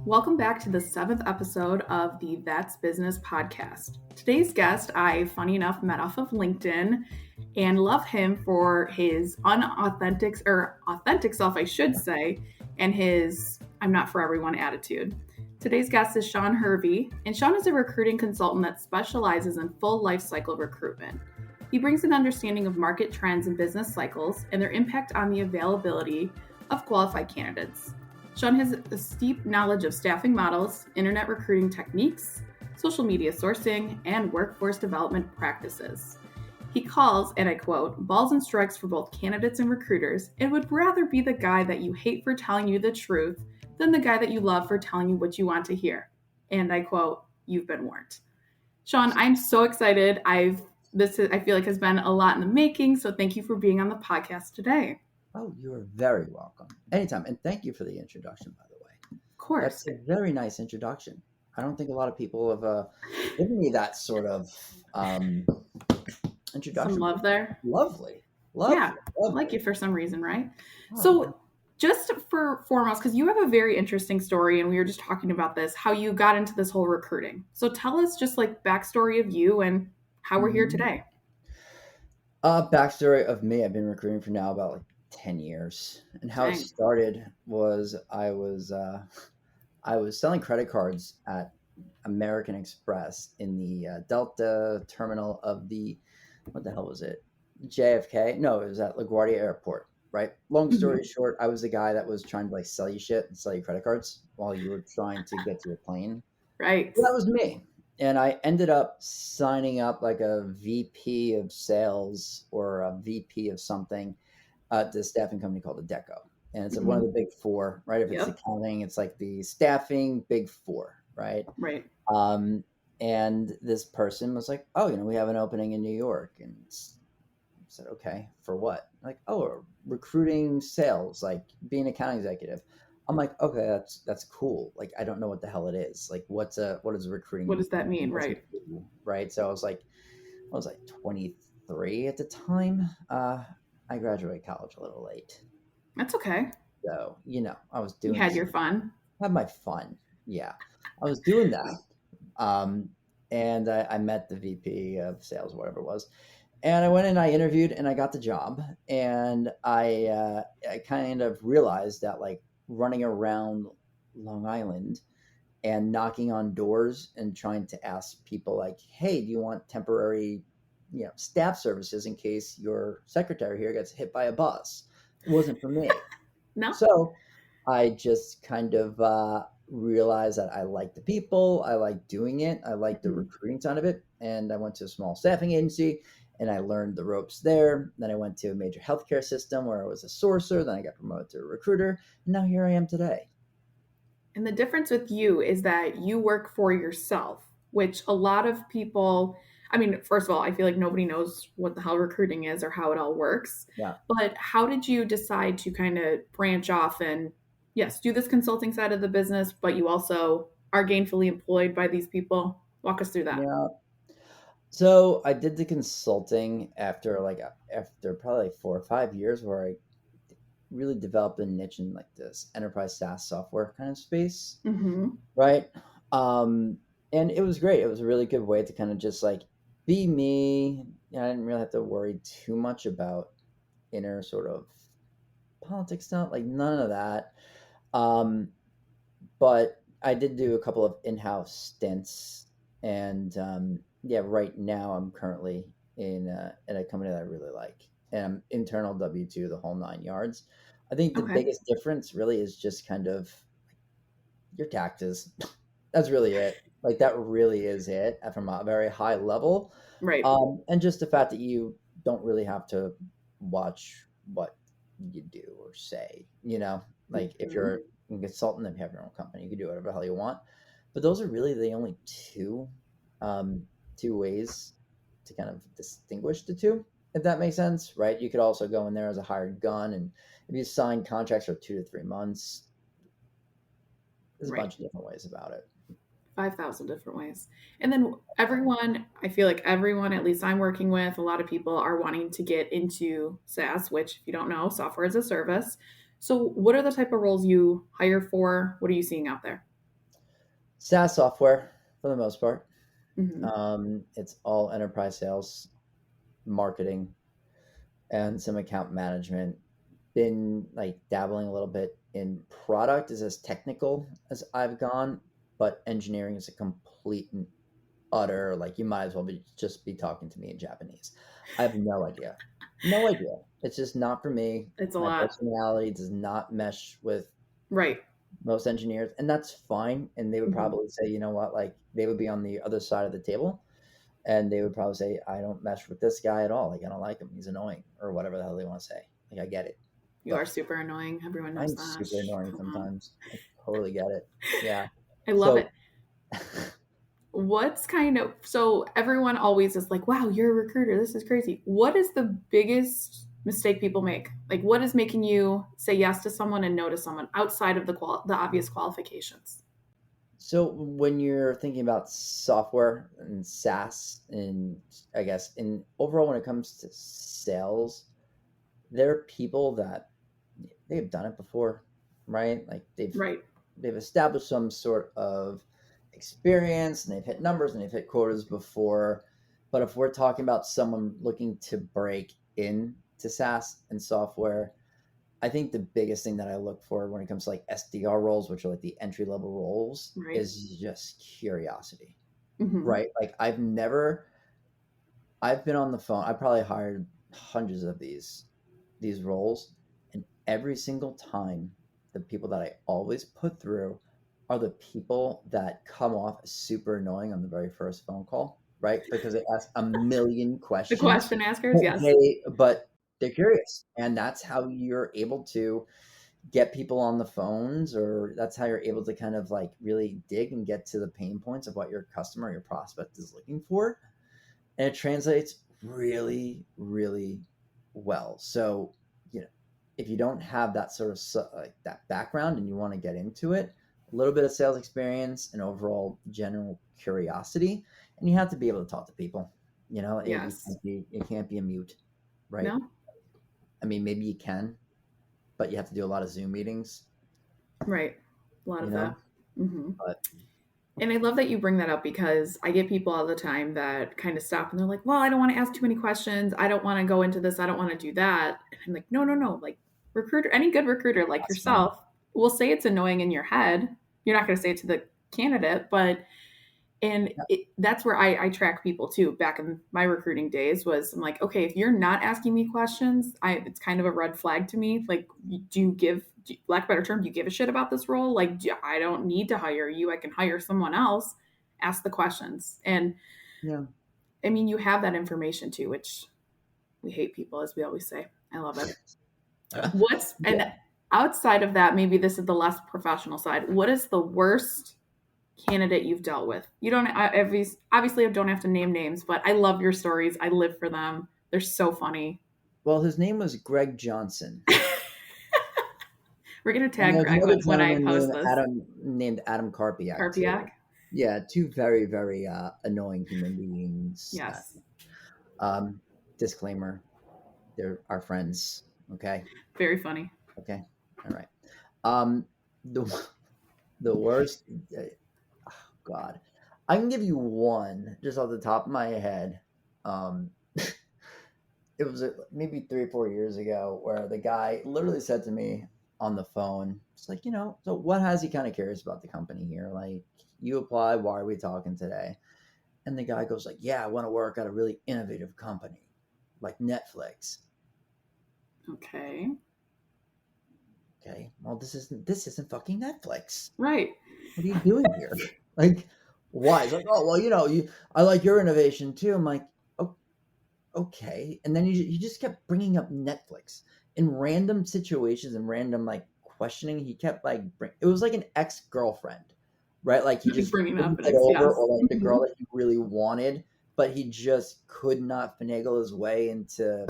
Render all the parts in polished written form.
Welcome back to the 7th episode of the That's Business podcast. Today's guest, I, funny enough, met off of LinkedIn and love him for his authentic self, I should say, and his I'm not for everyone attitude. Today's guest is Shaun Hervey, and Shaun is a recruiting consultant that specializes in full life cycle recruitment. He brings an understanding of market trends and business cycles and their impact on the availability of qualified candidates. Shaun has a steep knowledge of staffing models, internet recruiting techniques, social media sourcing, and workforce development practices. He calls, and I quote, balls and strikes for both candidates and recruiters, and would rather be the guy that you hate for telling you the truth than the guy that you love for telling you what you want to hear. And I quote, you've been warned. Shaun, I'm so excited. I feel like has been a lot in the making, so thank you for being on the podcast today. Oh, you're very welcome. Anytime. And thank you for the introduction, by the way. Of course. That's a very nice introduction. I don't think a lot of people have given me that sort of introduction. Some love there. Lovely. Yeah, lovely. I like you for some reason, right? Oh, so just for foremost, because you have a very interesting story, and we were just talking about this, how you got into this whole recruiting. So tell us just like backstory of you and how we're here today. Backstory of me, I've been recruiting for now about 10 years. And how it started was I was selling credit cards at American Express in the Delta terminal of what the hell was it? JFK? No, it was at LaGuardia Airport, right? Long story short, I was the guy that was trying to sell you shit and sell you credit cards while you were trying to get to a plane. Right. So that was me. And I ended up signing up like a VP of sales or a VP of something at the staffing company called Adecco. And it's one of the big four, right? If it's accounting, it's like the staffing big four, right? Right. And this person was like, oh, we have an opening in New York. And I said, okay, for what? Like, oh, recruiting sales, like being an account executive. I'm like, okay, that's cool. Like, I don't know what the hell it is. Like, what is recruiting? What does that mean? Right. Right. So I was like 23 at the time. I graduated college a little late. That's okay. So, I was doing. You had your fun. Had my fun. Yeah. I was doing that. And I met the VP of sales, whatever it was. And I went and I interviewed and I got the job. And I kind of realized that like running around Long Island and knocking on doors and trying to ask people like, hey, do you want temporary staff services in case your secretary here gets hit by a bus? It wasn't for me. No. So I just kind of realized that I like the people. I like doing it. I like the recruiting side of it. And I went to a small staffing agency and I learned the ropes there. Then I went to a major healthcare system where I was a sourcer. Then I got promoted to a recruiter. And now here I am today. And the difference with you is that you work for yourself, which a lot of people, I mean, first of all, I feel like nobody knows what the hell recruiting is or how it all works. Yeah. But how did you decide to kind of branch off and, yes, do this consulting side of the business, but you also are gainfully employed by these people? Walk us through that. Yeah. So I did the consulting after probably 4 or 5 years where I really developed a niche in like this enterprise SaaS software kind of space. Right. And it was great. It was a really good way to kind of just like be me. I didn't really have to worry too much about inner sort of politics stuff, like none of that. But I did do a couple of in-house stints and, right now I'm currently in a company that I really like, and I'm internal W-2, the whole 9 yards. I think the biggest difference really is just kind of your taxes. That's really it. Like that really is it from a very high level. Right. And just the fact that you don't really have to watch what you do or say, like if you're a consultant and you have your own company, you can do whatever the hell you want. But those are really the only two ways to kind of distinguish the two, if that makes sense, right? You could also go in there as a hired gun, and if you sign contracts for 2 to 3 months, there's a bunch of different ways about it. 5,000 different ways. And then I feel like everyone, at least I'm working with, a lot of people are wanting to get into SaaS, which if you don't know, software as a service. So what are the type of roles you hire for? What are you seeing out there? SaaS software for the most part. Hmm. It's all enterprise sales, marketing, and some account management. Been like dabbling a little bit in product is as technical as I've gone, but engineering is a complete and utter, like you might as well just be talking to me in Japanese. I have no idea. No idea. It's just not for me. It's a My lot. personality does not mesh with Right. most engineers, and that's fine. And they would Hmm. probably say, you know what, like they would be on the other side of the table and they would probably say, I don't mesh with this guy at all. Like I don't like him. He's annoying or whatever the hell they want to say. Like I get it. You are But super annoying. Everyone knows I'm that. super annoying Come on. sometimes. I totally get it. Yeah. I love it. So What's kind of so everyone always is like, wow, you're a recruiter. This is crazy. What is the biggest mistake people make? Like, what is making you say yes to someone and no to someone outside of the obvious qualifications? So when you're thinking about software and SaaS, and I guess in overall when it comes to sales, there are people that they've done it before, right? Like Right. they've established some sort of experience and they've hit numbers and they've hit quotas before. But if we're talking about someone looking to break into SaaS and software, I think the biggest thing that I look for when it comes to like SDR roles, which are like the entry level roles, Right. is just curiosity, Hmm. right? Like I've been on the phone. I probably hired hundreds of these roles, and every single time, the people that I always put through are the people that come off as super annoying on the very first phone call, right? Because they ask a million The questions, question askers, but yes. they're curious, and that's how you're able to get people on the phones, or that's how you're able to kind of like really dig and get to the pain points of what your customer, your prospect is looking for, and it translates really, really well. So, you know, if you don't have that sort of like that background and you want to get into it, a little bit of sales experience and overall general curiosity, and you have to be able to talk to people. You know, Yes. you can't be a mute, right? No? I mean, maybe you can, but you have to do a lot of Zoom meetings. Right. A lot You of know, that. Hmm. but And I love that you bring that up because I get people all the time that kind of stop and they're like, well, I don't want to ask too many questions. I don't want to go into this. I don't want to do that. And I'm like, no, no, no. Like, recruiter, any good recruiter like that's fine. yourself will say it's annoying in your head. You're not going to say it to the candidate, but and that's where I track people too. Back in my recruiting days, was I'm like, okay, if you're not asking me questions, it's kind of a red flag to me. Like, do you give, lack of a better term, do you give a shit about this role? Like, I don't need to hire you. I can hire someone else. Ask the questions, and Yeah. I mean, you have that information too, which we hate people, as we always say. I love it. What's and Yeah. outside of that, maybe this is the less professional side. What is the worst candidate you've dealt with? You don't obviously I don't have to name names, but I love your stories. I live for them. They're so funny. Well, his name was Greg Johnson. We're gonna And tag there's Greg another when I gentleman post this. named Adam Karpiak too. Carpiak. Yeah, two very, very annoying human beings. Yes. Um, disclaimer: they're our friends. Okay, Very funny. okay, all right. Um, the the worst. Oh God, I can give you one just off the top of my head. Um, it was maybe 3 or 4 years ago where the guy literally said to me on the phone, it's like, so what has he kind of curious about the company here? Like, you apply, why are we talking today? And the guy goes like, yeah, I want to work at a really innovative company like Netflix. Okay. Okay, well, this isn't fucking Netflix. Right. What are you doing here? Like, why? It's like, oh, well, I like your innovation too. I'm like, oh, okay. And then he just kept bringing up Netflix in random situations and random like questioning. He kept like it was like an ex-girlfriend, right? Like he Like just bringing up couldn't an get ex. over, Yes. or like the girl Mhm. that he really wanted, but he just could not finagle his way into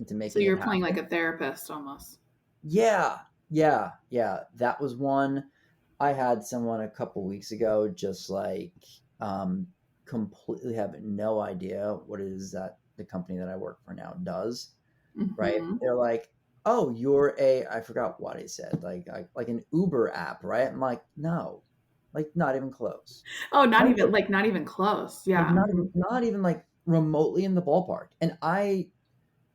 So making it you're playing like happen. a therapist almost. Yeah, yeah, yeah. That was one. I had someone a couple weeks ago just like um, completely have no idea what it is that the company that I work for now does. Right? Hmm. They're like, "Oh, you're I forgot what he said, like an Uber app, right?" I'm like, "No, Like not even close. Oh, not Like, even like not even close. like Yeah. Mhm. not even like remotely in the ballpark. And I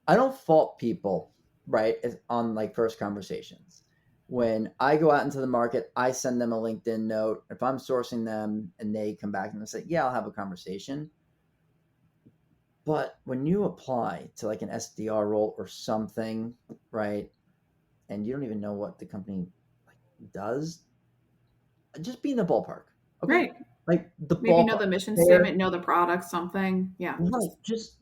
don't fault people, right, on like first conversations. When I go out into the market, I send them a LinkedIn note. If I'm sourcing them and they come back and they say, "Yeah, I'll have a conversation." But when you apply to like an SDR role or something, right, and you don't even know what the company like does, just be in the ballpark, okay? Right. Like the Maybe know ballpark. the mission There, statement, know the product, something. Yeah. right.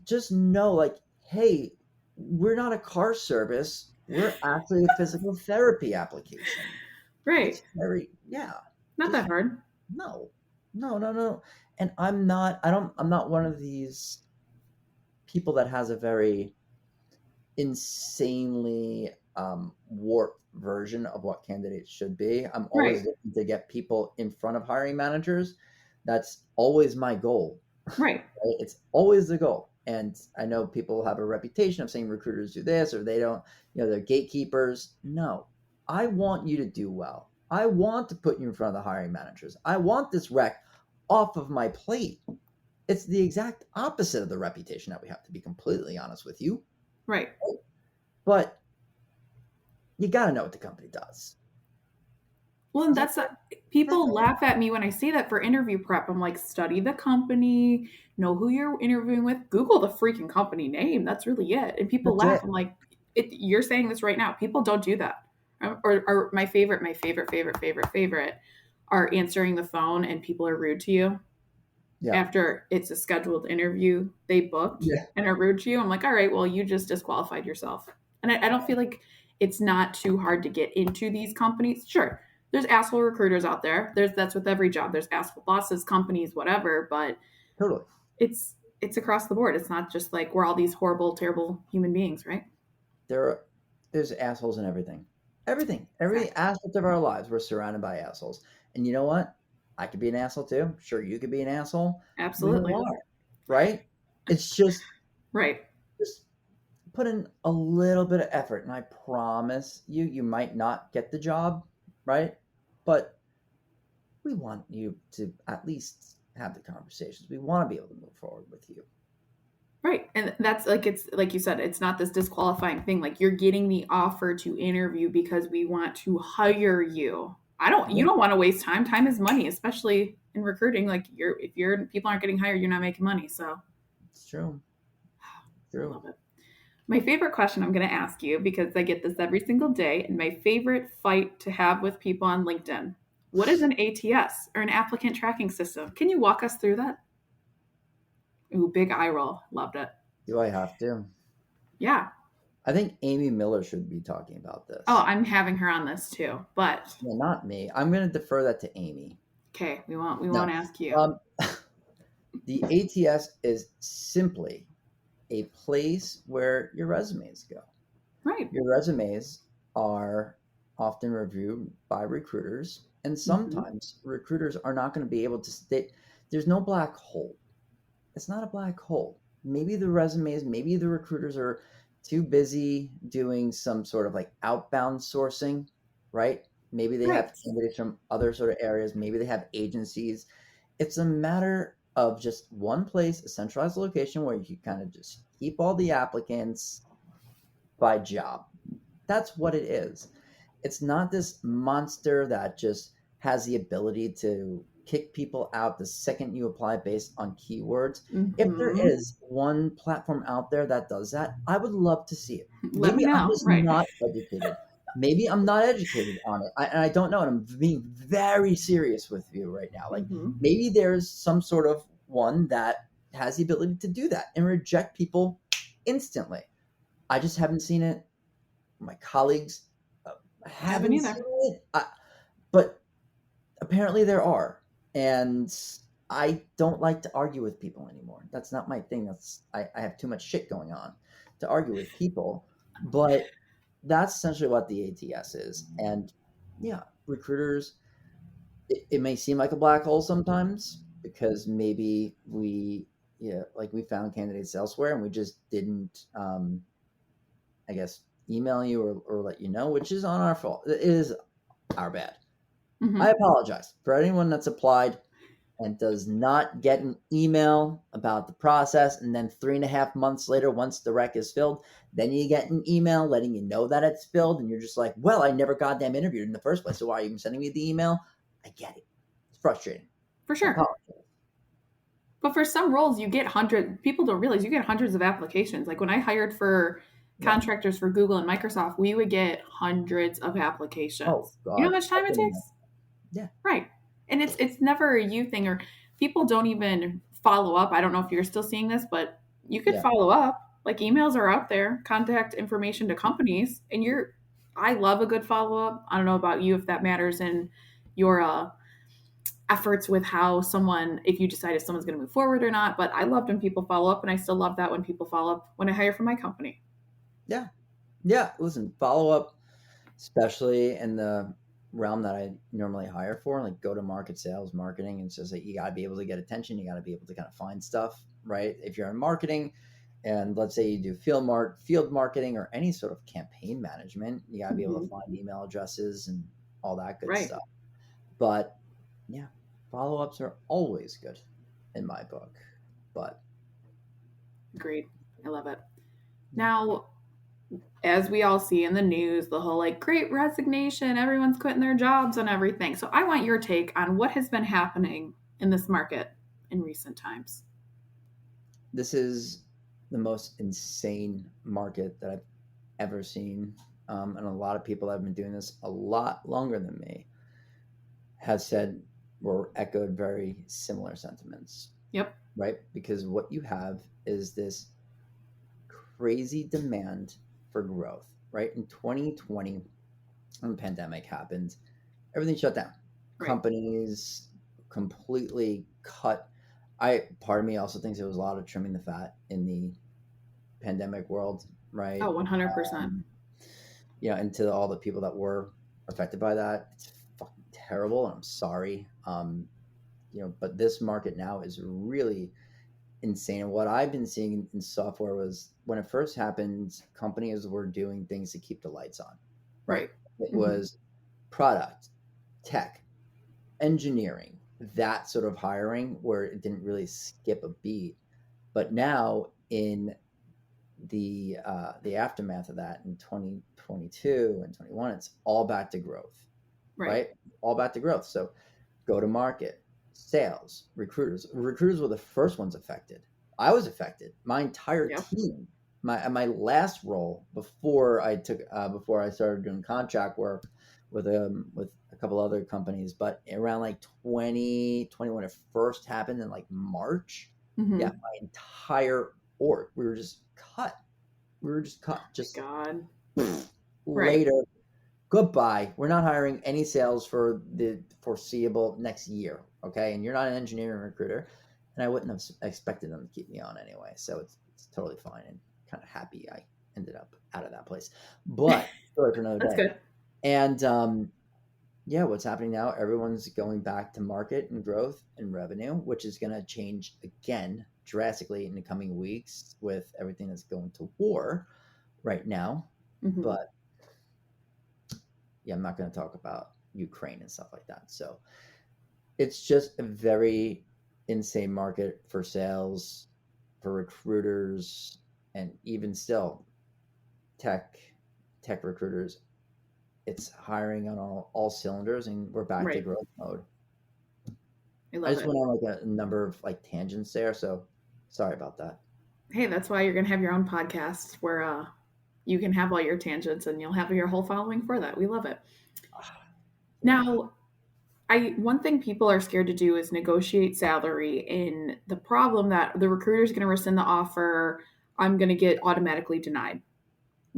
Just know, like, hey, we're not a car service. We're actually a physical therapy application. Right. It's very, yeah. Not Just that hard. no, no. And I'm not one of these people that has a very insanely warped version of what candidates should be. I'm always Right. looking to get people in front of hiring managers. That's always my goal. Right. Right? It's always the goal. And I know people have a reputation of saying recruiters do this or they don't, they're gatekeepers. No, I want you to do well. I want to put you in front of the hiring managers. I want this rec off of my plate. It's the exact opposite of the reputation that we have, to be completely honest with you. Right. But you got to know what the company does. Well, and That, that's that's people it. laugh at me when I say that for interview prep. I'm like, study the company, know who you're interviewing with, Google the freaking company name. That's really it. And people That's laugh. it. I'm like, you're saying this right now. People don't do that. Or my favorite are answering the phone and people are rude to you Yeah. after it's a scheduled interview they booked Yeah. and are rude to you. I'm like, all right, well, you just disqualified yourself. And I don't feel like it's not too hard to get into these companies. Sure, there's asshole recruiters out there. That's with every job. There's asshole bosses, companies, whatever. But Totally. it's across the board. It's not just like we're all these horrible, terrible human beings, right? There's assholes in everything. Every Exactly. aspect of our lives, we're surrounded by assholes. And you know what? I could be an asshole too. Sure, you could be an asshole. We Absolutely. all are, right? It's Right. just put in a little bit of effort, and I promise you, you might not get the job, right? But we want you to at least have the conversations. We want to be able to move forward with you. Right. And that's like it's like you said, it's not this disqualifying thing. Like you're getting the offer to interview because we want to hire you. You Yeah, don't want to waste time. Time is money, especially in recruiting. Like if you're people aren't getting hired, you're not making money. So it's true. I True. love it. My favorite question I'm going to ask you because I get this every single day, and my favorite fight to have with people on LinkedIn. What is an ATS or an applicant tracking system? Can you walk us through that? Ooh, big eye roll. Loved it. Do I have to? Yeah. I think Amy Miller should be talking about Oh, this. I'm having her on this too. But Yeah, not me. I'm going to defer that to Amy. okay, we won't No. ask you. Um, the ATS is simply a place where your resumes go. Right. Your resumes are often reviewed by recruiters, and Hmm. sometimes recruiters are not going to be able to state there's no black hole. It's not a black hole. Maybe the resumes, maybe the recruiters are too busy doing some sort of like outbound sourcing, right? Maybe they Right. have candidates from other sort of areas. Maybe they have agencies. It's a matter of just one place, a centralized location where you can kind of just keep all the applicants by job. That's what it is. It's not this monster that just has the ability to kick people out the second you apply based on keywords. If there Hmm. is one platform out there that does that, I would love to see it. Let Maybe me I'm know. just Right. not educated. Maybe I'm not educated on it. And I don't know. And I'm being very serious with you right now. Like Hmm. maybe there's some sort of one that has the ability to do that and reject people instantly. I just haven't seen it. My colleagues uh, Haven't haven't either. seen it. But apparently there are. And I don't like to argue with people anymore. That's not my thing. I have too much shit going on to argue with people. But that's essentially what the ATS is. And yeah, recruiters, it may seem like a black hole sometimes because maybe like we found candidates elsewhere and we just didn't, I guess, email you or let you know, which is on our fault. It is our bad. Mm-hmm. I apologize for anyone that's applied and does not get an email about the process. And then 3.5 months later, once the rec is filled, then you get an email letting you know that it's filled. And you're just like, well, I never goddamn interviewed in the first place. So why are you even sending me the email? I get it. It's frustrating. For I sure. apologize. But for some roles, you get people don't realize you get hundreds of applications. Like when I hired for Yeah. contractors for Google and Microsoft, we would get hundreds of Oh, applications. You know God. how much time it takes? Yeah. Right. And it's never a you thing, or people don't even follow up. I don't know if you're still seeing this, but you could Yeah. follow up. Like emails are out there, contact information to companies, and I love a good follow up. I don't know about you if that matters in your efforts with how someone, if you decide if someone's going to move forward or not. But I loved when people follow up, and I still love that when people follow up when I hire for my company. Yeah. Yeah. Listen, follow up, especially in the realm that I normally hire for, like go to market sales, marketing. It's just like you got to be able to get attention. You got to be able to kind of find stuff, right? If you're in marketing, and let's say you do field marketing or any sort of campaign management, you got to be able to Mm-hmm. find email addresses and all that good Right. stuff. But yeah, follow ups are always good in my book. But Agreed. I love it. Now, as we all see in the news, the whole like great resignation, everyone's quitting their jobs and everything. So I want your take on what has been happening in this market in recent times. this is the most insane market that I've ever seen. And a lot of people that have been doing this a lot longer than me have said or echoed very similar sentiments, Yep. right? Because what you have is this crazy demand for growth, right? In 2020, when the pandemic happened, everything shut down. Right. Companies completely cut. Part of me also thinks there was a lot of trimming the fat in the pandemic world, right? Oh, 100%. Um, and to all the people that were affected by that, it's fucking terrible, and I'm sorry. But this market now is really insane. And what I've been seeing in software was when it first happened, companies were doing things to keep the lights on, right? Right. It Mm-hmm. was product, tech, engineering, that sort of hiring where it didn't really skip a beat. But now in the aftermath of that in 2022 and 21, it's all back to growth, Right. right? All back to growth. So go to market, sales, recruiters. Recruiters were the first ones affected. I was affected. My entire Yep. team. My last role before I started doing contract work with a couple other companies, but around like 2020 when it first happened in like March, yeah, Mm-hmm. my entire org we were just cut. We were just cut. My Just God. Right. later, goodbye. We're not hiring any sales for the foreseeable next year. Okay. And you're not an engineering recruiter. And I wouldn't have expected them to keep me on anyway. So it's totally fine and kind of happy I ended up out of that place. But story for another That's day. good. And yeah, what's happening now? Everyone's going back to market and growth and revenue, which is going to change again drastically in the coming weeks with everything that's going to war right now. Mm-hmm. But yeah, I'm not going to talk about Ukraine and stuff like that. So it's just a very insane market for sales, for recruiters, and even still, tech tech recruiters. It's hiring on all cylinders, and we're back to Right. growth mode. I I love just it. went on like a number of like tangents there, so sorry about that. Hey, that's why you're going to have your own podcast where you can have all your tangents and you'll have your whole following for that. We love it. Yeah. Now, I one thing people are scared to do is negotiate salary, and the problem that the recruiter is going to rescind the offer, I'm going to get automatically denied.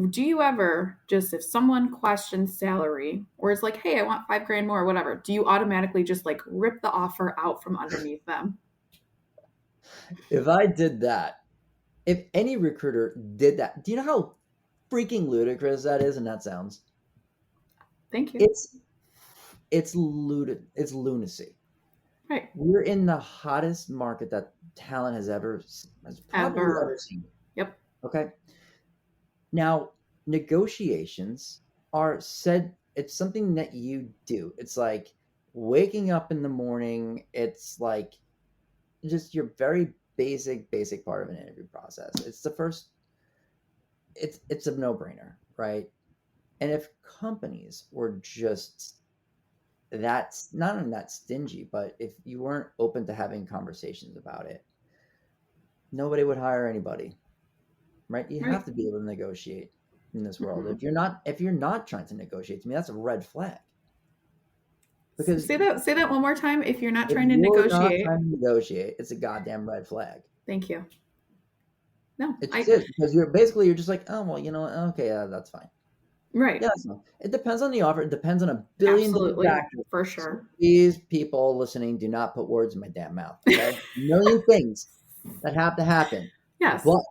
Do you ever just if someone questions salary or is like, "Hey, I want 5 grand more," or whatever, do you automatically just like rip the offer out from underneath them? If I did that, if any recruiter did that, do you know how freaking ludicrous that is? And that sounds. Thank you. It's it's lunacy. Right. We're in the hottest market that talent has probably ever Ever. seen. Yep. Okay. Now, negotiations are said it's something that you do. It's like waking up in the morning, it's like just your very basic part of an interview process. It's the first. It's a no brainer, right? And if companies were just that's not only that stingy, but if you weren't open to having conversations about it, nobody would hire anybody, right? You Right. have to be able to negotiate in this world. Hmm. If you're not trying to negotiate, to me, that's a red flag. Because Say that one more time. If you're not if trying to you're not negotiate. trying to negotiate, it's a goddamn red flag. Thank you. No, It just is because you're just like, oh well, okay, that's fine. right. Yeah, that's fine. It depends on the offer. It depends on a billion different Absolutely. factors. For So sure. these people listening, do not put words in my damn mouth. Okay, a million things that have to happen, Yes. but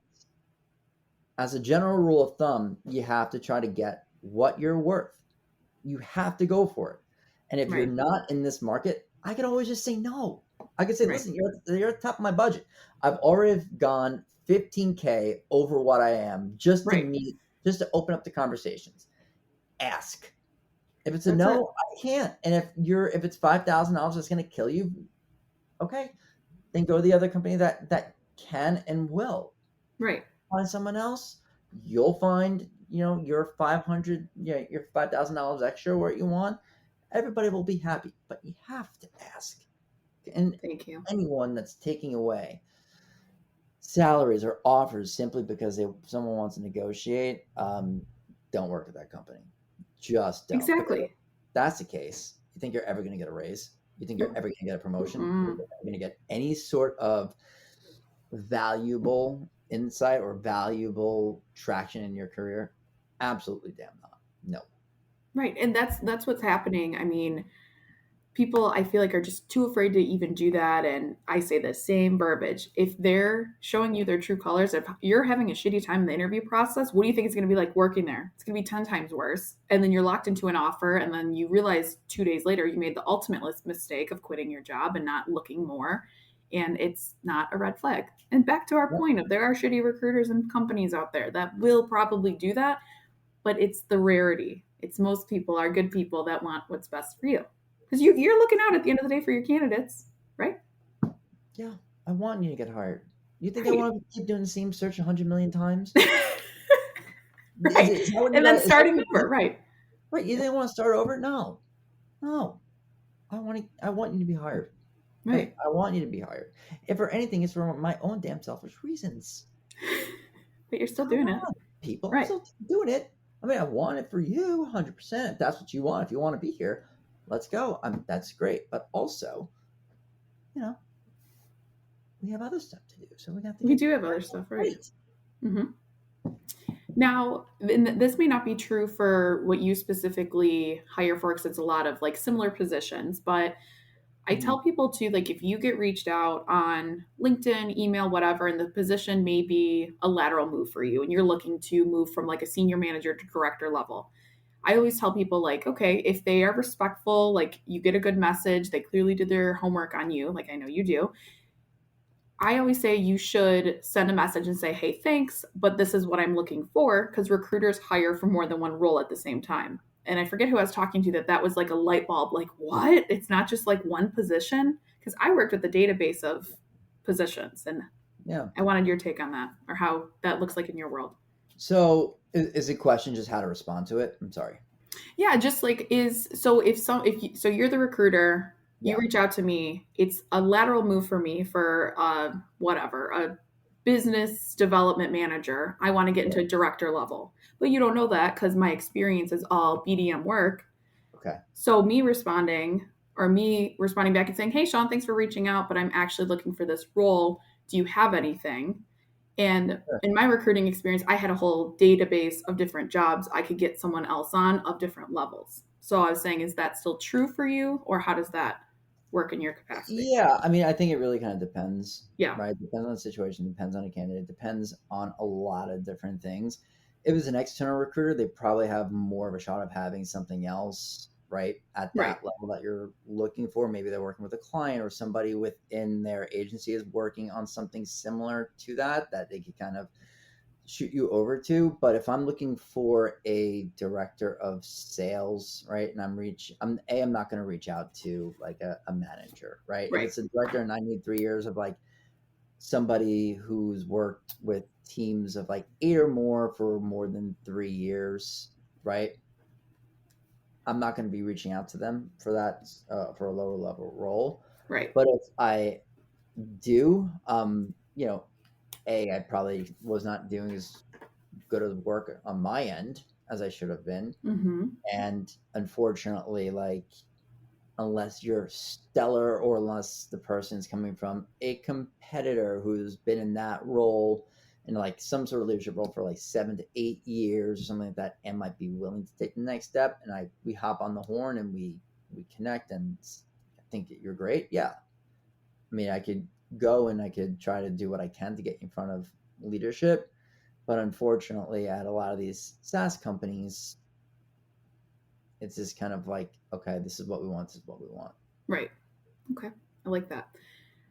as a general rule of thumb, you have to try to get what you're worth. You have to go for it. And if you're Right. not in this market, I could always just say no. I could say, Right. listen, you're at the top of my budget. I've already gone 15K over what I am Right. just to open up the conversations. Ask. If it's a That's it. no, I can't. And if it's $5,000 that's going to kill you, okay, then go to the other company that can and will. Right. Find someone else. You'll find your 500, your $5,000 extra what you want. Everybody will be happy, but you have to ask. And Thank you. anyone that's taking away salaries or offers simply because someone wants to negotiate, don't work at that company. Just don't. Because if Exactly. that's the case, you think you're ever going to get a raise? You think you're Nope. ever going to get a promotion? You think Mm-mm. you're ever going to get any sort of valuable insight or valuable traction in your career? Absolutely damn not. No. Right. And that's what's happening. I mean, people I feel like are just too afraid to even do that. And I say the same verbiage. If they're showing you their true colors, if you're having a shitty time in the interview process, what do you think it's going to be like working there? It's going to be 10 times worse. And then you're locked into an offer. And then you realize 2 days later, you made the ultimate mistake of quitting your job and not looking more. And it's not a red flag. And back to our Yep. point of there are shitty recruiters and companies out there that will probably do that, but it's the rarity. It's most people are good people that want what's best for you. Because you're looking out at the end of the day for your candidates, right? Yeah. I want you to get hired. You think I Right. want to keep doing the same search 100 million times? Right. Is that what you And then guys? Is that what starting you over, think? right. Right? You didn't want to start over? No. No. I want you to be hired. Right. I want you to be hired. If for anything, it's for my own damn selfish reasons. But you're still Come doing it. on, people. I'm Right. still doing it. I mean, I want it for you 100%. If that's what you want, if you want to be here, let's go. That's great. But also, you know, we have other stuff to do. So we have to We get do have other stuff, right? right. Hmm. Now, this may not be true for what you specifically hire for, because it's a lot of like similar positions, but I Mhm. tell people to, like, if you get reached out on LinkedIn, email, whatever, and the position may be a lateral move for you and you're looking to move from like a senior manager to director level. I always tell people, like, okay, if they are respectful, like you get a good message, they clearly did their homework on you, like I know you do. I always say you should send a message and say, hey, thanks, but this is what I'm looking for, because recruiters hire for more than one role at the same time. And I forget who I was talking to that was like a light bulb, like, what? It's not just like one position? Because I worked with a database of positions, and Yeah. I wanted your take on that, or how that looks like in your world. So is the question just how to respond to it? I'm sorry. Yeah, just like is so if you're the recruiter, you Yeah. reach out to me, it's a lateral move for me for whatever, a business development manager. I want to get into director level. But you don't know that because my experience is all BDM work. Okay. So me responding back and saying, "Hey Shaun, thanks for reaching out, but I'm actually looking for this role. Do you have anything?" And Sure. in my recruiting experience, I had a whole database of different jobs I could get someone else on of different levels. So I was saying, is that still true for you, or how does that work in your capacity? Yeah, I mean, I think it really kind of depends, Yeah, right? Depends on the situation, depends on a candidate, depends on a lot of different things. If it's an external recruiter, they probably have more of a shot of having something else, right, at right. that level that you're looking for. Maybe they're working with a client or somebody within their agency is working on something similar to that they could kind of shoot you over to. But if I'm looking for a director of sales, right, and I'm not going to reach out to like a manager, right? If Right. it's a director and I need 3 years of like somebody who's worked with teams of like 8 or more for more than 3 years, right? I'm not going to be reaching out to them for that, for a lower level role. Right. But if I do, I probably was not doing as good of work on my end as I should have been. Mm-hmm. And unfortunately, like, unless you're stellar or unless the person's coming from a competitor who's been in that role in like some sort of leadership role for like 7 to 8 years or something like that and might be willing to take the next step, and we hop on the horn and we connect and I think that you're great. Yeah, I mean, I could go and I could try to do what I can to get in front of leadership, but unfortunately at a lot of these SaaS companies, it's just kind of like, okay, this is what we want, this is what we want. Right. Okay. I like that.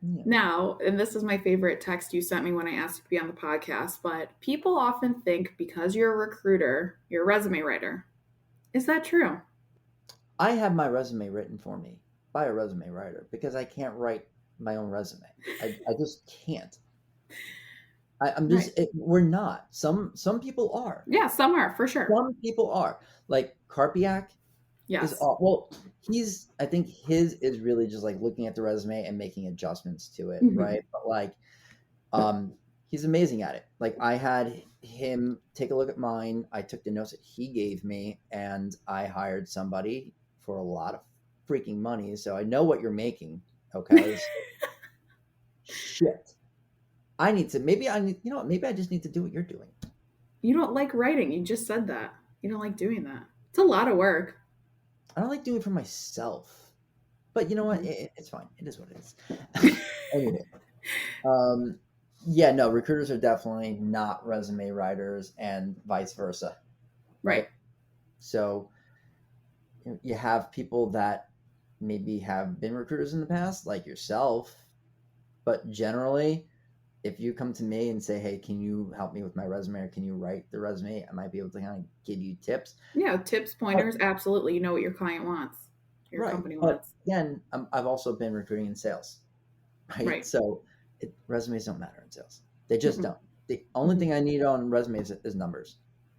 Yeah. Now, and this is my favorite text you sent me when I asked you to be on the podcast, but people often think because you're a recruiter, you're a resume writer. Is that true? I have my resume written for me by a resume writer because I can't write my own resume. I just can't. I'm just Right. we're not. Some people are. Yeah, some are for sure. Some people are. Like Karpiak is Yes. well, I think his is really just like looking at the resume and making adjustments to it, Mm-hmm. right? But like he's amazing at it. Like I had him take a look at mine. I took the notes that he gave me and I hired somebody for a lot of freaking money. So I know what you're making. Okay. So, shit. Maybe I just need to do what you're doing. You don't like writing. You just said that. You don't like doing that. It's a lot of work. I don't like doing it for myself. But you know what? Mm-hmm. It's fine. It is what it is. Anyway. Yeah, no, recruiters are definitely not resume writers and vice versa. Right. So you have people that maybe have been recruiters in the past, like yourself, but generally, if you come to me and say, "Hey, can you help me with my resume, or can you write the resume?" I might be able to kind of give you tips. Yeah, tips, But, pointers, absolutely. You know what your client wants, your right, company but wants. again, I've also been recruiting in sales, right? Right. So resumes don't matter in sales; they just Mm-mm. don't. The only Mm-hmm. thing I need on resumes is numbers.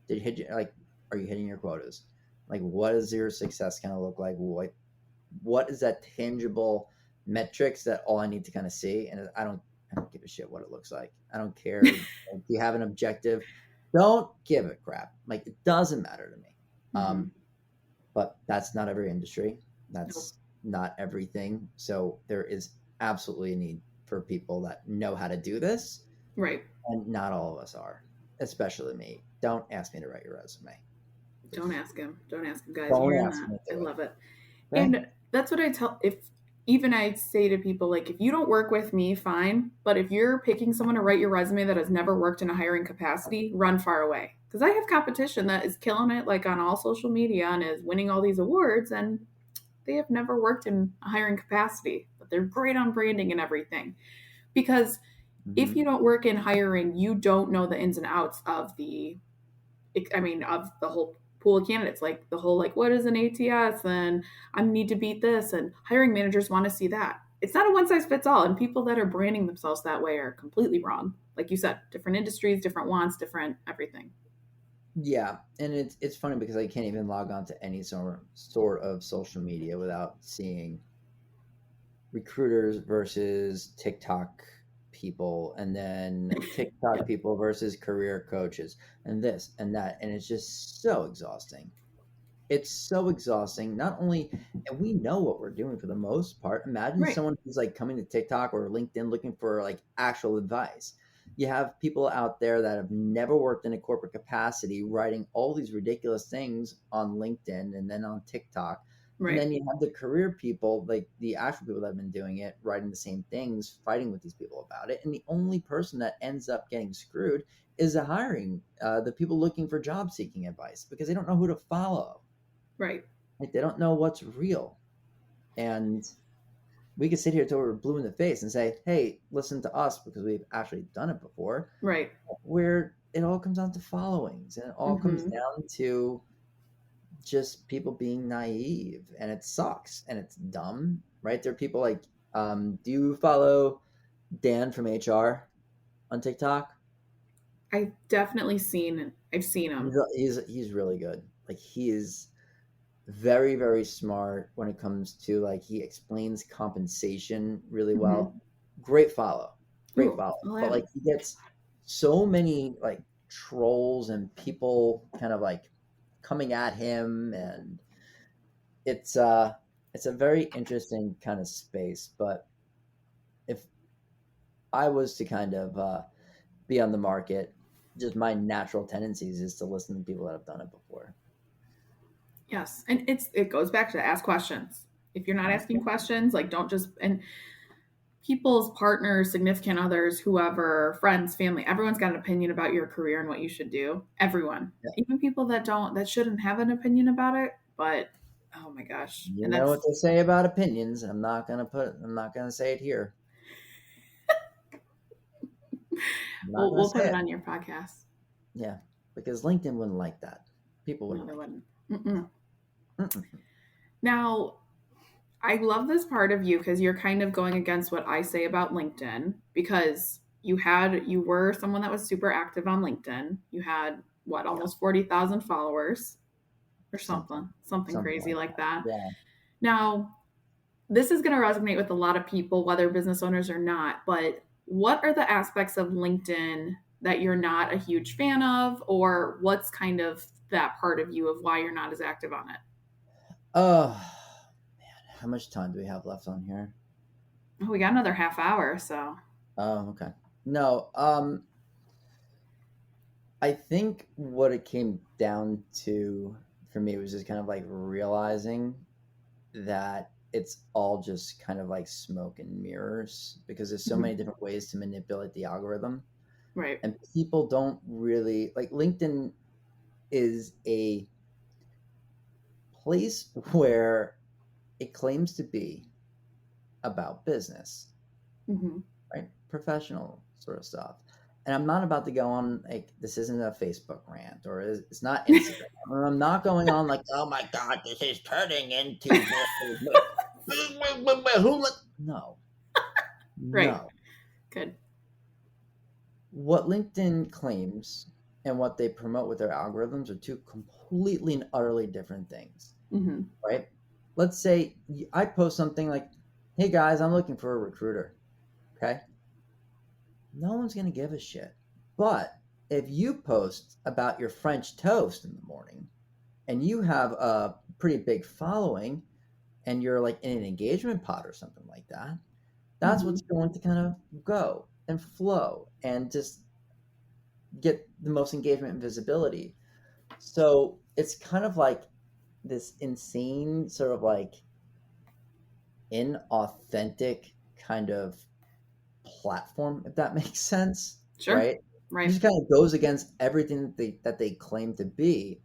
Did you hit like? Are you hitting your quotas? Like, what does your success kind of look like? What is that tangible metrics that all I need to kind of see? And I don't give a shit what it looks like. I don't care if you have an objective. Don't give a crap. Like, it doesn't matter to me. Mm-hmm. But that's not every industry. Nope. That's not everything. So there is absolutely a need for people that know how to do this, Right. and not all of us are, especially me. Don't ask me to write your resume. Don't ask him. Don't ask him, guys. Don't Hearing ask that, me to I do it. love it. Okay? And that's what I tell, if even I say to people, like, if you don't work with me, fine. But if you're picking someone to write your resume that has never worked in a hiring capacity, run far away. Because I have competition that is killing it, like on all social media, and is winning all these awards, and they have never worked in a hiring capacity, but they're great on branding and everything. Because if Mm-hmm. you don't work in hiring, you don't know the ins and outs of of the whole pool of candidates, like the whole, like, what is an ATS and I need to beat this, and hiring managers want to see that. It's not a one size fits all, and people that are branding themselves that way are completely wrong. Like you said, different industries, different wants, different everything. Yeah, and it's funny because I can't even log on to any sort of social media without seeing recruiters versus TikTok people, and then TikTok people versus career coaches, and this and that, and it's just so exhausting. It's so exhausting. Not only, and we know what we're doing for the most part. Imagine Right. someone who's like coming to TikTok or LinkedIn looking for like actual advice. You have people out there that have never worked in a corporate capacity writing all these ridiculous things on LinkedIn and then on TikTok. And Right. then you have the career people, like the actual people that have been doing it, writing the same things, fighting with these people about it. And the only person that ends up getting screwed is the people looking for job seeking advice because they don't know who to follow. Right. Like they don't know what's real. And we could sit here till we're blue in the face and say, hey, listen to us because we've actually done it before. Right. Where it all comes down to followings, and it all comes Mm-hmm. down to just people being naive, and it sucks and it's dumb, right? There are people like, do you follow Dan from HR on TikTok? I've seen him. He's really good. Like, he is very, very smart when it comes to, like, he explains compensation really Mm-hmm. well. Great follow. Great Ooh, follow. I'll But add like, him. he gets so many like trolls and people kind of like coming at him, and it's uh it's a very interesting kind of space. But if I was to kind of be on the market, just my natural tendencies is to listen to people that have done it before. Yes, and it goes back to ask questions. If you're not asking questions, like don't just and people's partners, significant others, whoever, friends, family, everyone's got an opinion about your career and what you should do. Everyone, Yeah. even people that shouldn't have an opinion about it, but oh my gosh, You and know what that's they say about opinions. I'm not gonna say it here. I'm not gonna we'll put say it it. on your podcast. Yeah, because LinkedIn wouldn't like that. People No, wouldn't they like wouldn't. Mm-mm. it. Mm-mm. Now, I love this part of you because you're kind of going against what I say about LinkedIn because you were someone that was super active on LinkedIn. You had what Yeah, almost 40,000 followers or something, something something crazy like like that. that. Yeah. Now, this is going to resonate with a lot of people, whether business owners or not. But what are the aspects of LinkedIn that you're not a huge fan of, or what's kind of that part of you of why you're not as active on it? Oh man, how much time do we have left on here? Oh, we got another half hour, so. Oh, okay. No, I think what it came down to for me was just kind of like realizing that it's all just kind of like smoke and mirrors, because there's so Mhm. many different ways to manipulate the algorithm, Right. and people don't really like LinkedIn is a place where it claims to be about business, Hmm. right? Professional sort of stuff. And I'm not about to go on like, this isn't a Facebook rant, or it's not Instagram. Or I'm not going on like, oh my god, this is turning into who no, Right. no. Good. What LinkedIn claims and what they promote with their algorithms are two completely and utterly different things, Hmm. right? Let's say I post something like, hey guys, I'm looking for a recruiter. Okay. No one's going to give a shit. But if you post about your French toast in the morning and you have a pretty big following and you're like in an engagement pod or something like that, that's Hmm. what's going to kind of go and flow and just get the most engagement and visibility. So it's kind of like this insane sort of like inauthentic kind of platform, if that makes sense, Sure. right? It Right. just kind of goes against everything that they claim to be.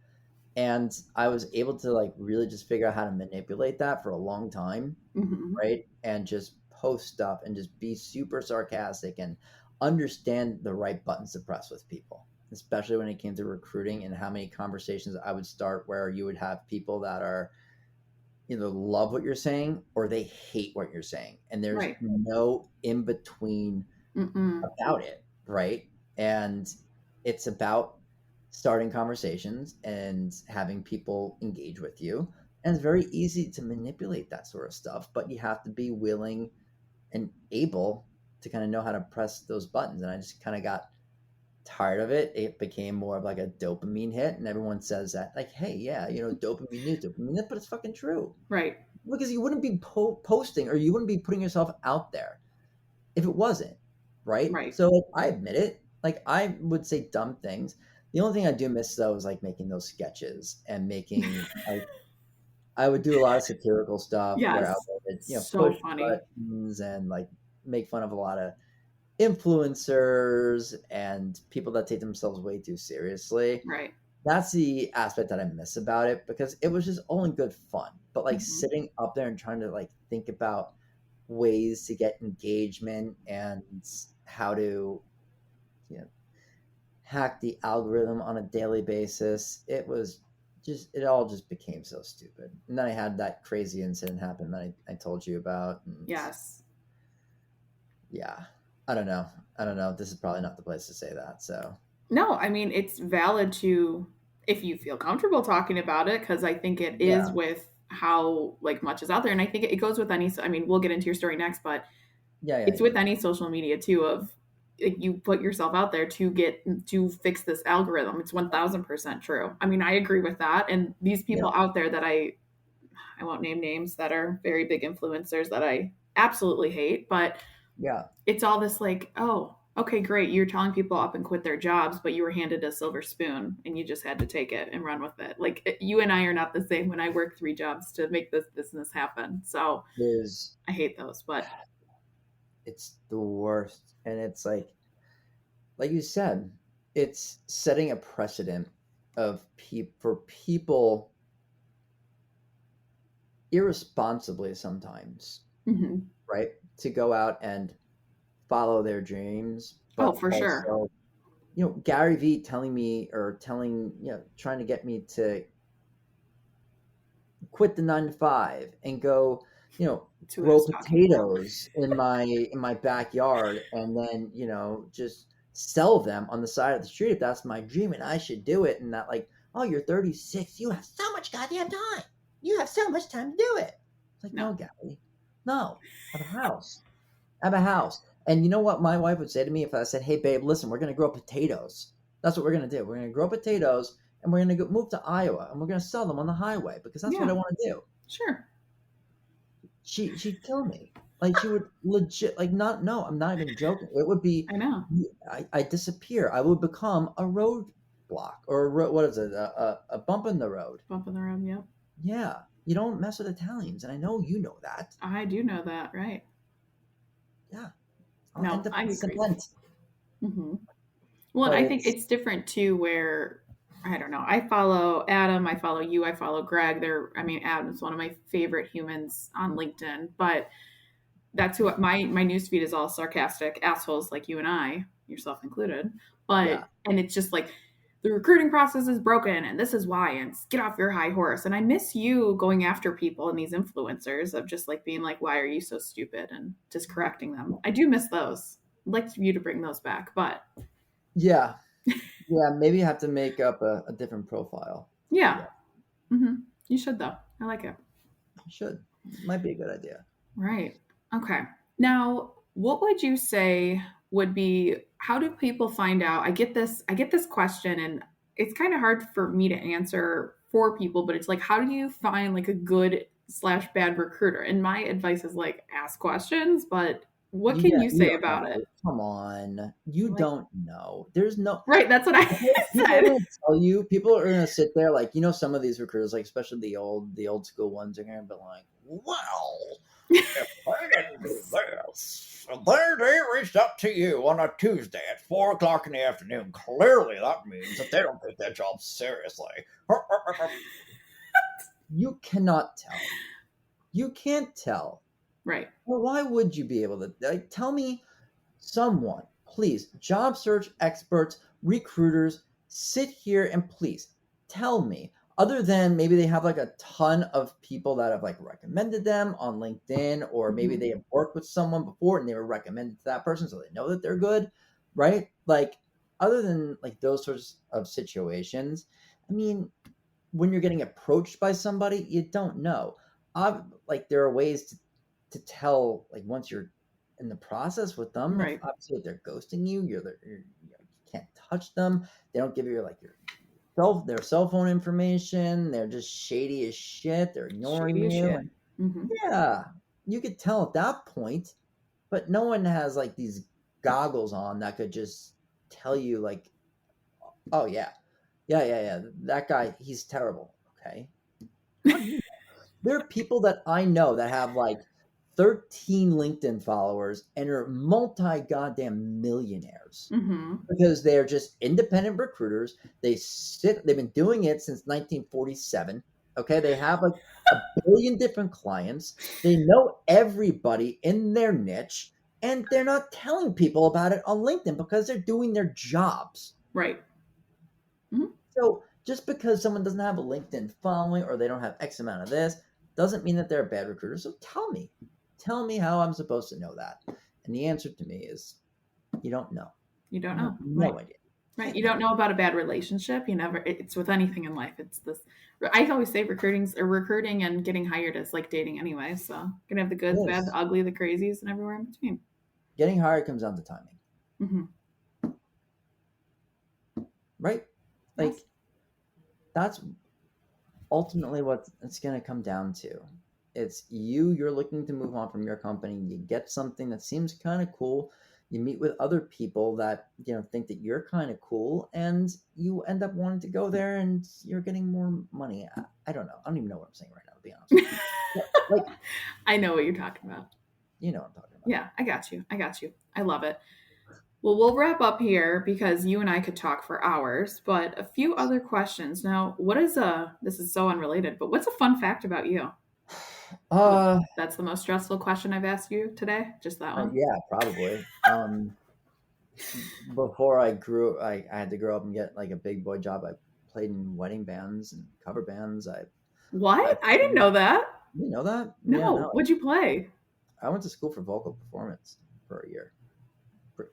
And I was able to like really just figure out how to manipulate that for a long time, Hmm. right? And just post stuff and just be super sarcastic and understand the right buttons to press with people, especially when it came to recruiting, and how many conversations I would start where you would have people that are either love what you're saying or they hate what you're saying. And there's Right. no in between Mm-mm. about it, right? And it's about starting conversations and having people engage with you. And it's very easy to manipulate that sort of stuff, but you have to be willing and able to kind of know how to press those buttons. And I just kind of got tired of it. It became more of like a dopamine hit, and everyone says that, like, hey, yeah, dopamine is dopamine, but it's fucking true, Right. because you wouldn't be posting, or you wouldn't be putting yourself out there if it wasn't, right? Right. So I admit it. Like, I would say dumb things. The only thing I do miss though is like making those sketches and making like, I would do a lot of satirical stuff where I Yes. would, So push funny. buttons and like make fun of a lot of influencers and people that take themselves way too seriously. Right. That's the aspect that I miss about it, because it was just all in good fun. But like Hmm. sitting up there and trying to like think about ways to get engagement and how to, you know, hack the algorithm on a daily basis. It all just became so stupid. And then I had that crazy incident happen that I told you about. And Yes. yeah, I don't know. This is probably not the place to say that. So No, I mean, it's valid to, if you feel comfortable talking about it, because I think it is yeah, with how like much is out there. And I think it goes with any, I mean, we'll get into your story next, but it's yeah. with any social media too of like, you put yourself out there to fix this algorithm. It's 1000% true. I mean, I agree with that. And these people Yeah, out there that I won't name names, that are very big influencers that I absolutely hate, but yeah, it's all this like, oh, okay, great. You're telling people up and quit their jobs, but you were handed a silver spoon and you just had to take it and run with it. Like you and I are not the same when I work 3 jobs to make this business happen. So there's I hate those, but it's the worst. And it's like you said, it's setting a precedent of for people irresponsibly sometimes, mhm. right? To go out and follow their dreams, Oh, but for sure. also, Gary Vee telling me or telling, trying to get me to quit the 9 to 5 and go, That's who I grow was talking about. potatoes in my backyard, and then, just sell them on the side of the street if that's my dream and I should do it. And not like, oh, you're 36, you have so much goddamn time. You have so much time to do it. It's like, No. no, Gary, no. I have a house. I have a house. And you know what my wife would say to me if I said, hey, babe, listen, we're going to grow potatoes. That's what we're going to do. We're going to grow potatoes and we're going to move to Iowa and we're going to sell them on the highway because that's what I Yeah, want to do. sure. She'd kill me. Like she would legit, like, not, no, I'm not even joking. It would be, I know. I disappear. I would become a roadblock or what is it? A bump in the road. Bump in the road. Yep. Yeah. You don't mess with Italians. And I know you know that. I do know that. Right. Yeah. I'll No, end up I in agree. cement. Hmm. Well, and But I think it's, it's different too, where I don't know. I follow Adam, I follow you, I follow Greg. I mean, Adam's one of my favorite humans on LinkedIn, but that's who my newsfeed is all sarcastic assholes like you and I, yourself included. yeah. And it's just like the recruiting process is broken and this is why, and get off your high horse. And I miss you going after people and these influencers of just like being like, why are you so stupid? And just correcting them. I do miss those. I'd like you to bring those back, but Yeah. Yeah. Maybe you have to make up a different profile for yeah. that. You should though. I like it. You should. Might be a good idea. Right. Okay. Now, what would you say would be, how do people find out? I get this question and it's kind of hard for me to answer for people, but it's like how do you find like a good slash bad recruiter? And my advice is like ask questions, but what can Yeah, you you say don't about it? know. Come on. You Like, don't know. There's no right, that's what I people are said. gonna tell you, people are gonna sit there like, some of these recruiters, like especially the old school ones, are gonna be like, well, if they didn't do this, and they reached out to you on a Tuesday at 4 o'clock in the afternoon. Clearly that means that they don't take their job seriously. You cannot tell. You can't tell. Right. Well, why would you be able to tell me someone, please, job search experts, recruiters, sit here and please tell me, other than maybe they have like a ton of people that have like recommended them on LinkedIn, or maybe Mhm. they have worked with someone before and they were recommended to that person, so they know that they're good, right? Like, other than like those sorts of situations, I mean, when you're getting approached by somebody, you don't know. Like, there are ways to tell, like, once you're in the process with them, if Right. obviously if they're ghosting you, you can't touch them. They don't give you like their cell phone information. They're just shady as shit. They're ignoring Shady as you, shit. and Hmm. yeah, you could tell at that point. But no one has like these goggles on that could just tell you like, oh yeah, yeah, that guy, he's terrible. Okay, how do you there are people that I know that have like 13 LinkedIn followers and are multi goddamn millionaires Hmm. because they're just independent recruiters. They've been doing it since 1947. Okay, they have like a billion different clients. They know everybody in their niche, and they're not telling people about it on LinkedIn because they're doing their jobs. Right. Mm-hmm. So just because someone doesn't have a LinkedIn following or they don't have X amount of this doesn't mean that they're a bad recruiter. So tell me how I'm supposed to know that. And the answer to me is you don't know. You don't know. No idea. Right. You don't know about a bad relationship. It's with anything in life. It's this, I always say recruiting and getting hired is like dating anyway. So you're going to have the good, the bad, the ugly, the crazies, and everywhere in between. Getting hired comes down to timing. Mm-hmm. Right? Like, yes. That's ultimately what it's going to come down to. It's you're looking to move on from your company. You get something that seems kind of cool. You meet with other people that, think that you're kind of cool, and you end up wanting to go there, and you're getting more money. I don't know. I don't even know what I'm saying right now, to be honest with you. Like, I know what you're talking about. You know what I'm talking about. Yeah, I got you. I love it. Well, we'll wrap up here because you and I could talk for hours, but a few other questions. Now, this is so unrelated, but what's a fun fact about you? That's the most stressful question I've asked you today. Just that one. Yeah, probably. Before I had to grow up and get like a big boy job. I played in wedding bands and cover bands. I didn't know that. You didn't know that? No. Yeah, no. What'd you play? I went to school for vocal performance for a year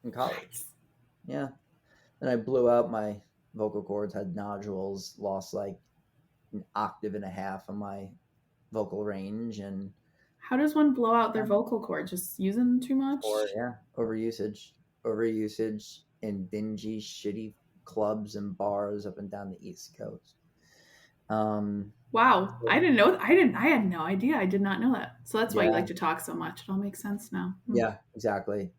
in college. Yeah. Then I blew out my vocal cords, had nodules, lost like an octave and a half of my vocal range. And how does one blow out their vocal cord? Just using too much? Overusage in dingy, shitty clubs and bars up and down the East Coast. Wow, I didn't know. I had no idea. I did not know that. So that's why you like to talk so much. It all makes sense now. Yeah, exactly.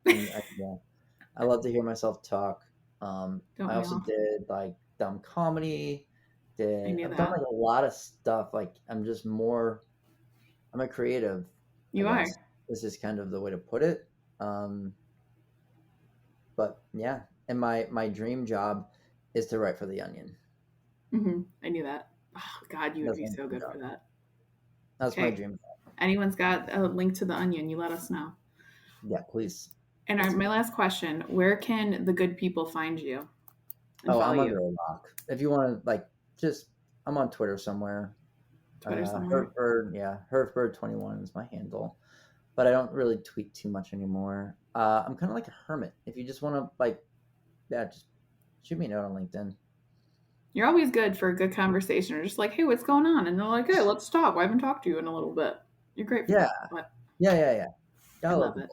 I love to hear myself talk. I also did like dumb comedy. I've done like a lot of stuff. Like I'm a creative. You are. This is kind of the way to put it. But yeah, and my dream job is to write for The Onion. Mm-hmm. I knew that. Oh God, you would be so good for that. That's my dream job. Anyone's got a link to The Onion, you let us know. Yeah, please. And my last question, where can the good people find you? I'm under a rock. If you want to I'm on Twitter somewhere. Hervey21 is my handle. But I don't really tweet too much anymore. I'm kind of like a hermit. If you just want to just shoot me a note on LinkedIn. You're always good for a good conversation. Or just like, hey, what's going on? And they're like, hey, let's talk. I haven't talked to you in a little bit. You're great for that. But yeah. I love it.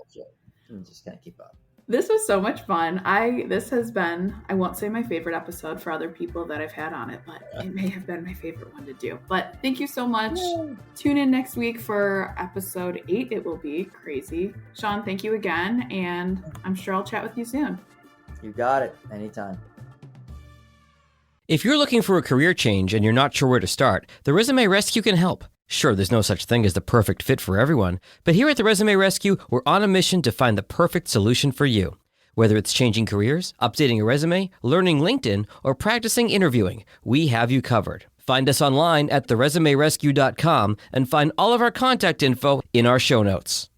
I'm just going to keep up. This was so much fun. This has been, I won't say my favorite episode for other people that I've had on it, but it may have been my favorite one to do. But thank you so much. Yay. Tune in next week for episode 8. It will be crazy. Shaun, thank you again. And I'm sure I'll chat with you soon. You got it. Anytime. If you're looking for a career change and you're not sure where to start, the Resume Rescue can help. Sure, there's no such thing as the perfect fit for everyone, but here at the Resume Rescue, we're on a mission to find the perfect solution for you. Whether it's changing careers, updating a resume, learning LinkedIn, or practicing interviewing, we have you covered. Find us online at theresumerescue.com and find all of our contact info in our show notes.